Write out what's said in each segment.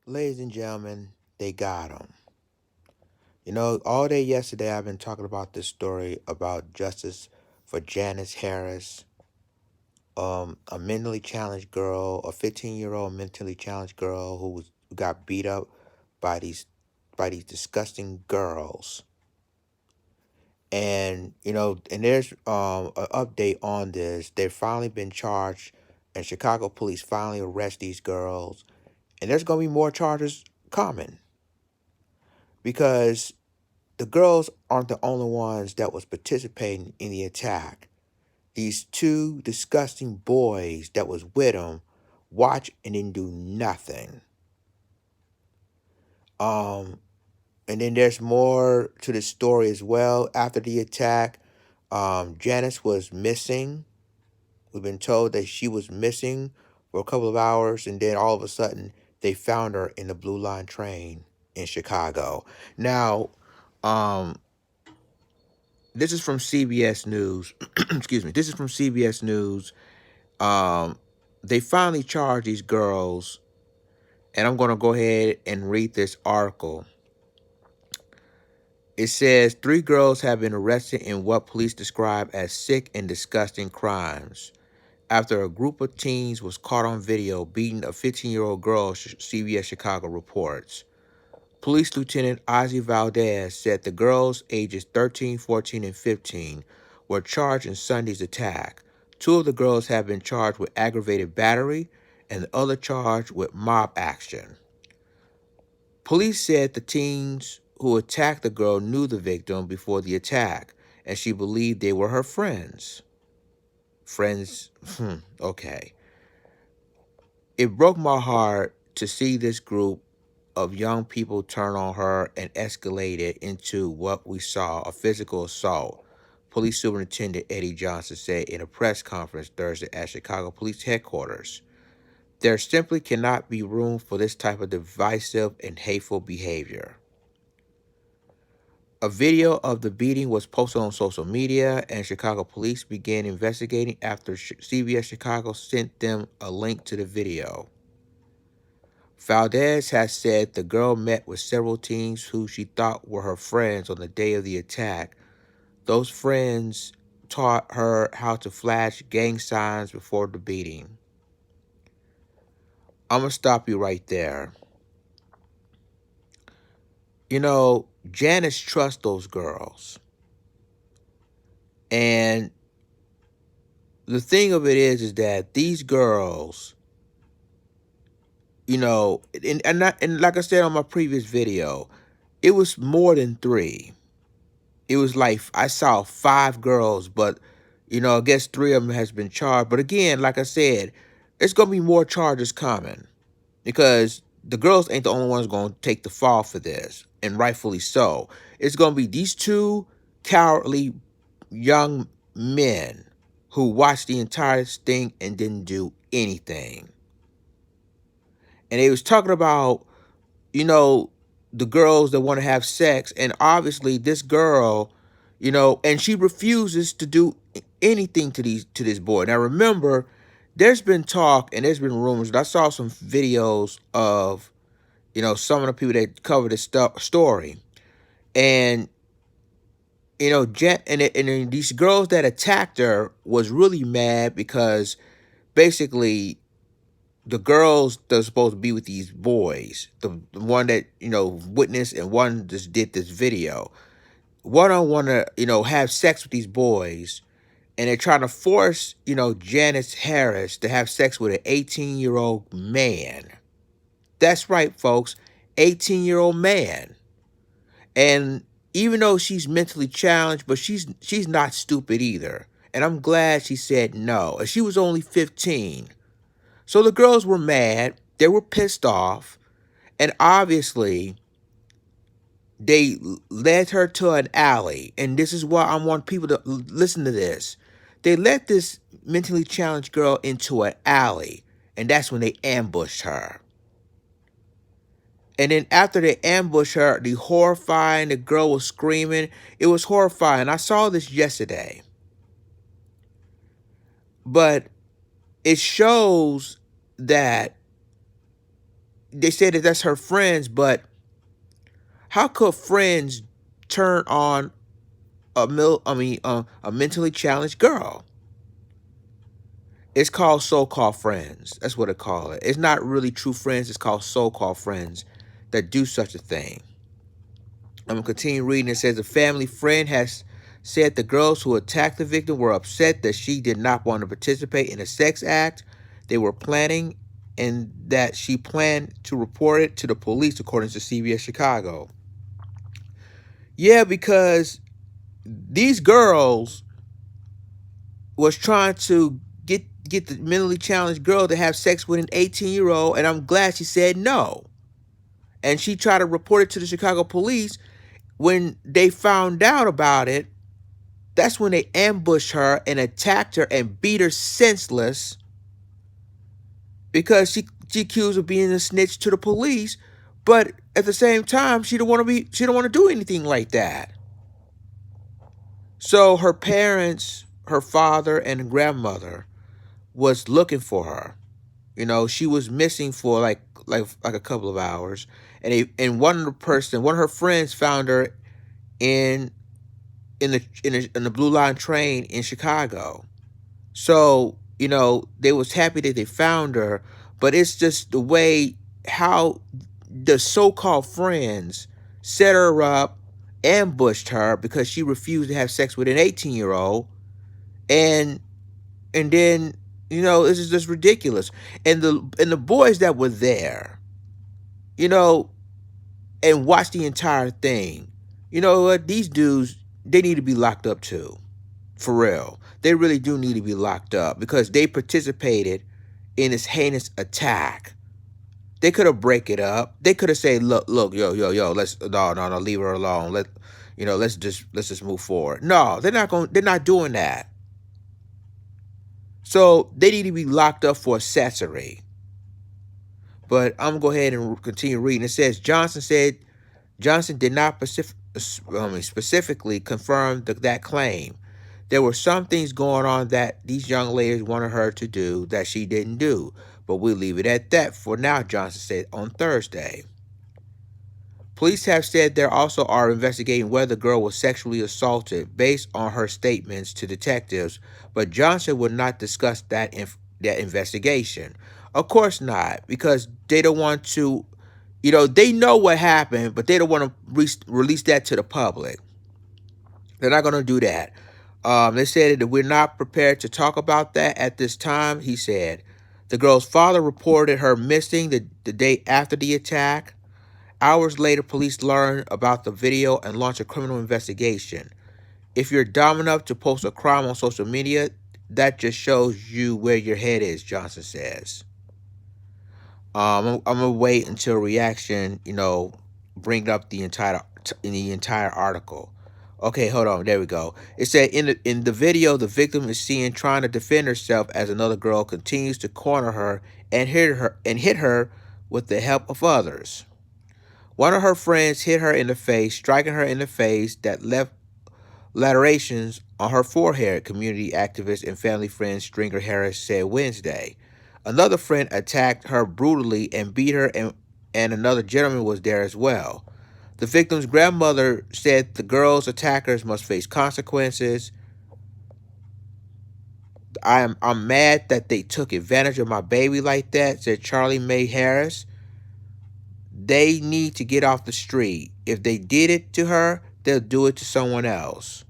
Ladies and gentlemen, they got him. You know, all day yesterday I've been talking about this story about justice for Janise Harris, a mentally challenged girl, a 15-year-old mentally challenged girl who got beat up by these disgusting girls. And there's an update on this. They've finally been charged, and Chicago police finally arrest these girls, and there's gonna be more charges coming because the girls aren't the only ones that was participating in the attack. These two disgusting boys that was with them watch and didn't do nothing. Um, and then there's more to the story as well. After the attack, Janice was missing. We've been told that she was missing for a couple of hours, and then all of a sudden they found her in the Blue Line train in Chicago. Now, um, this is from CBS News. Excuse me. This is from CBS News. Um, they finally charged these girls, and I'm going to go ahead and read this article. It says 3 girls have been arrested in what police describe as sick and disgusting crimes after a group of teens was caught on video beating a 15-year-old girl, CBS Chicago reports. Police Lieutenant Ozzy Valdez said the girls, ages 13, 14, and 15, were charged in Sunday's attack. 2 of the girls have been charged with aggravated battery and the other charged with mob action. Police said the teens who attacked the girl knew the victim before the attack, and she believed they were her friends. Friends? Okay. It broke my heart to see this group of young people turn on her and escalate it into what we saw, a physical assault. Police Superintendent Eddie Johnson said in a press conference Thursday at Chicago Police Headquarters. There simply cannot be room for this type of divisive and hateful behavior. A video of the beating was posted on social media, and Chicago police began investigating after CBS Chicago sent them a link to the video. Valdez has said the girl met with several teens who she thought were her friends on the day of the attack. Those friends taught her how to flash gang signs before the beating. I'm going to stop you right there. You know, Janice trusts those girls. And the thing of it is that these girls, you know, and like I said on my previous video, it was more than 3. It was like I saw 5 girls, but I guess 3 of them has been charged. But again, like I said, it's gonna be more charges coming because the girls ain't the only ones gonna take the fall for this, and rightfully so. It's gonna be these 2 cowardly young men who watched the entire thing and didn't do anything. And they was talking about, the girls that want to have sex, and obviously this girl, and she refuses to do anything to this boy. Now remember, there's been talk and there's been rumors, and I saw some videos of, some of the people that cover this story, and and these girls that attacked her was really mad because basically the girls that are supposed to be with these boys, the one that, witnessed and one just did this video, one don't want to, have sex with these boys, and they're trying to force, Janise Harris to have sex with an 18-year-old man. That's right, folks, 18-year-old man. And even though she's mentally challenged, but she's not stupid either. And I'm glad she said no. And she was only 15. So the girls were mad. They were pissed off. And obviously, they led her to an alley. And this is why I want people to listen to this. They led this mentally challenged girl into an alley. And that's when they ambushed her. And then after they ambushed her, the girl was screaming. It was horrifying. I saw this yesterday. But it shows that they say that that's her friends, but how could friends turn on a mentally challenged girl? It's called so-called friends. That's what they call it. It's not really true friends. It's called so-called friends that do such a thing. I'm going to continue reading. It says a family friend has said the girls who attacked the victim were upset that she did not want to participate in a sex act they were planning and that she planned to report it to the police, according to CBS Chicago. Yeah, because these girls was trying to get the mentally challenged girl to have sex with an 18-year-old, and I'm glad she said no. And she tried to report it to the Chicago police. When they found out about it, that's when they ambushed her and attacked her and beat her senseless because she accused of being a snitch to the police. But at the same time, she don't want to do anything like that. So her parents, her father and grandmother, was looking for her. You know, she was missing for like a couple of hours, and one of her friends found her in the Blue Line train in Chicago. So, you know, they was happy that they found her, but it's just the way how the so-called friends set her up, ambushed her because she refused to have sex with an 18-year-old, and then, you know, this is just ridiculous. And the boys that were there, you know, and watched the entire thing, you know what, these dudes, they need to be locked up too. For real. They really do need to be locked up because they participated in this heinous attack. They could have break it up. They could have said, look, yo, let's no, leave her alone. Let's just move forward. No, they're not doing that. So they need to be locked up for accessory. But I'm gonna go ahead and continue reading. It says Johnson did not specifically confirm that claim. There were some things going on that these young ladies wanted her to do that she didn't do, but we'll leave it at that for now, Johnson said on Thursday. Police have said they also are investigating whether the girl was sexually assaulted based on her statements to detectives, but Johnson would not discuss that investigation. Of course not, because they don't want to, you know, they know what happened, but they don't want to release that to the public. They're not going to do that. They said that we're not prepared to talk about that at this time, he said. The girl's father reported her missing the day after the attack. Hours later, police learned about the video and launched a criminal investigation. If you're dumb enough to post a crime on social media, that just shows you where your head is, Johnson says. I'm going to wait until reaction, you know, bring up the entire article. Okay, hold on. There we go. It said in the video, the victim is seen trying to defend herself as another girl continues to corner her and hit her with the help of others. One of her friends hit her in the face, striking her in the face that left lacerations on her forehead, community activist and family friend Stringer Harris said Wednesday. Another friend attacked her brutally and beat her, and another gentleman was there as well. The victim's grandmother said the girl's attackers must face consequences. I'm mad that they took advantage of my baby like that, said Charlie Mae Harris. They need to get off the street. If they did it to her, they'll do it to someone else.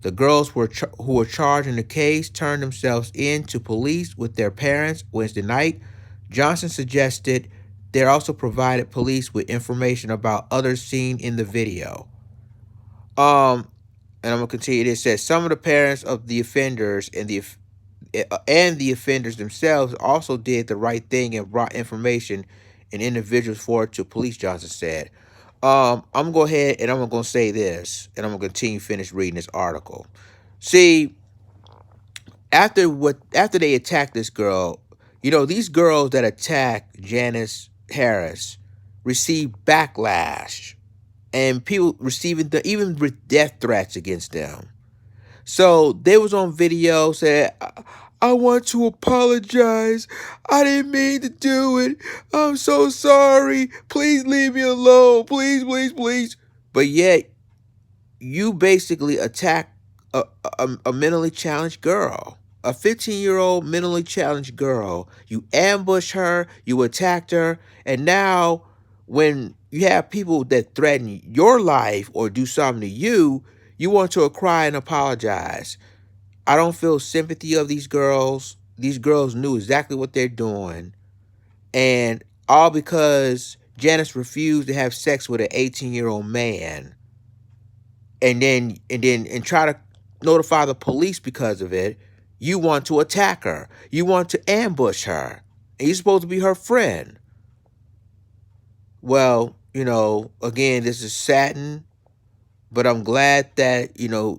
The girls who were charged in the case turned themselves in to police with their parents Wednesday night. Johnson suggested they also provided police with information about others seen in the video. And I'm gonna continue. It says some of the parents of the offenders and the offenders themselves also did the right thing and brought information and individuals forward to police, Johnson said. I'm going to go ahead and I'm going to say this, and I'm going to continue finish reading this article. See, after they attacked this girl, you know, these girls that attacked Janise Harris received backlash, and people receiving even with death threats against them. So they was on video said, I want to apologize. I didn't mean to do it. I'm so sorry. Please leave me alone. Please, please, please. But yet, you basically attack a mentally challenged girl. A 15-year-old mentally challenged girl. You ambush her, you attacked her, and now when you have people that threaten your life or do something to you, you want to cry and apologize. I don't feel sympathy of these girls. These girls knew exactly what they're doing. And all because Janice refused to have sex with an 18-year-old man and try to notify the police because of it, you want to attack her. You want to ambush her. And you're supposed to be her friend. Well, again, this is saddening, but I'm glad that,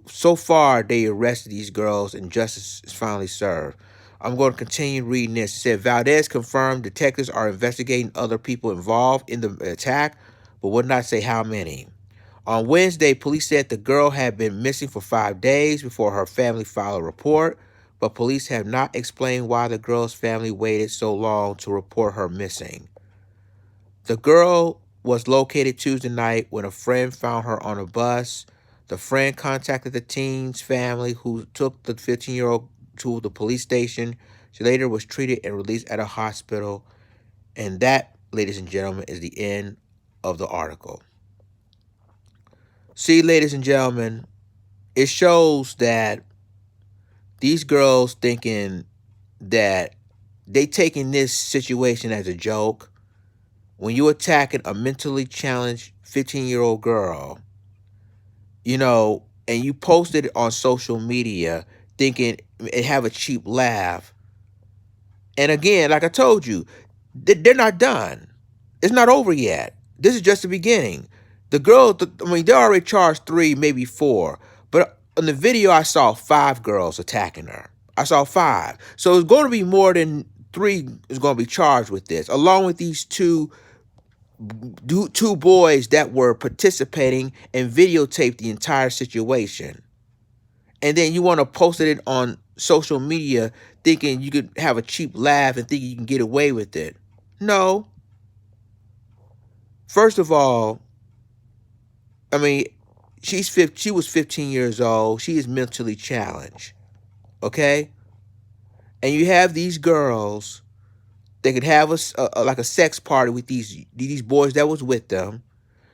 so far they arrested these girls and justice is finally served. I'm going to continue reading this. It said, Valdez confirmed detectives are investigating other people involved in the attack, but would not say how many. On Wednesday, police said the girl had been missing for 5 days before her family filed a report, but police have not explained why the girl's family waited so long to report her missing. The girl was located Tuesday night when a friend found her on a bus. The friend contacted the teen's family, who took the 15-year-old to the police station. She later was treated and released at a hospital. And that, ladies and gentlemen, is the end of the article. See, ladies and gentlemen, it shows that these girls thinking that they taking this situation as a joke. When you attacking a mentally challenged 15-year-old girl, and you posted it on social media thinking it have a cheap laugh. And again, like I told you, they're not done. It's not over yet. This is just the beginning. The girl, they already charged 3, maybe 4. But in the video, I saw 5 girls attacking her. I saw 5. So it's going to be more than 3 is going to be charged with this, along with these two boys that were participating and videotaped the entire situation. And then you want to post it on social media thinking you could have a cheap laugh and thinking you can get away with it. No. First of all, she was 15 years old. She is mentally challenged. Okay? And you have these girls, they could have like a sex party with these boys that was with them.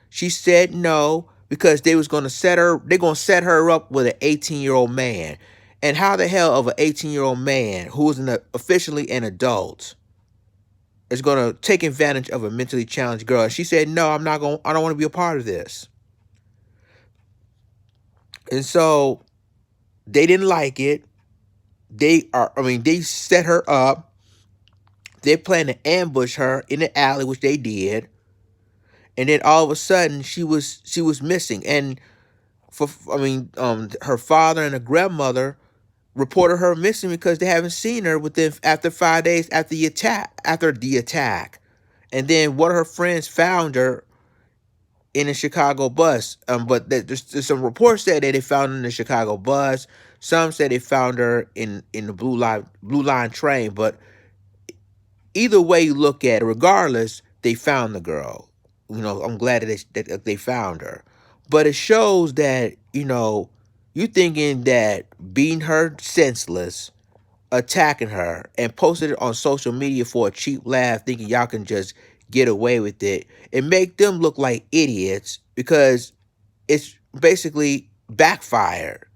She said no because they're going to set her up with an 18-year-old man. And how the hell of an 18-year-old man who is officially an adult is going to take advantage of a mentally challenged girl? And she said, no, I don't want to be a part of this. And so they didn't like it. They set her up. They planned to ambush her in the alley, which they did. And then all of a sudden she was missing. And her father and her grandmother reported her missing because they haven't seen her after 5 days after the attack. And then one of her friends found her in a Chicago bus. But there's some reports said that they found her in the Chicago bus. Some said they found her in the Blue Line train. But either way you look at it, regardless, they found the girl. I'm glad that they found her. But it shows that, you thinking that beating her senseless, attacking her, and posted it on social media for a cheap laugh, thinking y'all can just get away with it, and make them look like idiots because it's basically backfired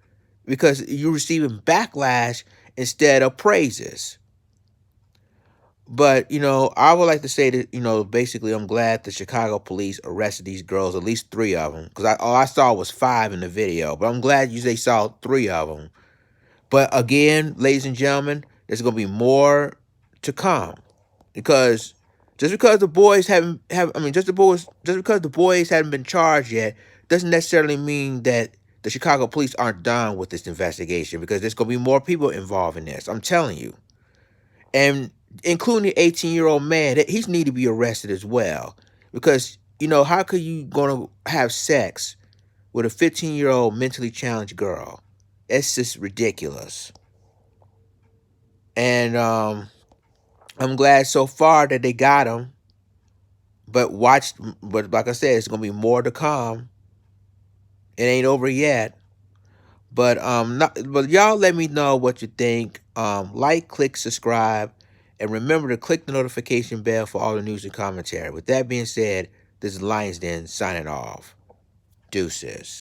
because you're receiving backlash instead of praises. But, I would like to say that, basically I'm glad the Chicago police arrested these girls, at least 3 of them. Because all I saw was 5 in the video. But I'm glad they saw 3 of them. But again, ladies and gentlemen, there's going to be more to come. Because just because the boys just because the boys haven't been charged yet, doesn't necessarily mean that the Chicago police aren't done with this investigation. Because there's going to be more people involved in this. I'm telling you. And including the 18-year-old man, that he's need to be arrested as well. Because, how could you going to have sex with a 15-year-old mentally challenged girl? It's just ridiculous. And I'm glad so far that they got him. But like I said, it's gonna be more to come. It ain't over yet. But y'all let me know what you think. Like, click, subscribe, and remember to click the notification bell for all the news and commentary. With that being said, this is Lions Den signing off. Deuces.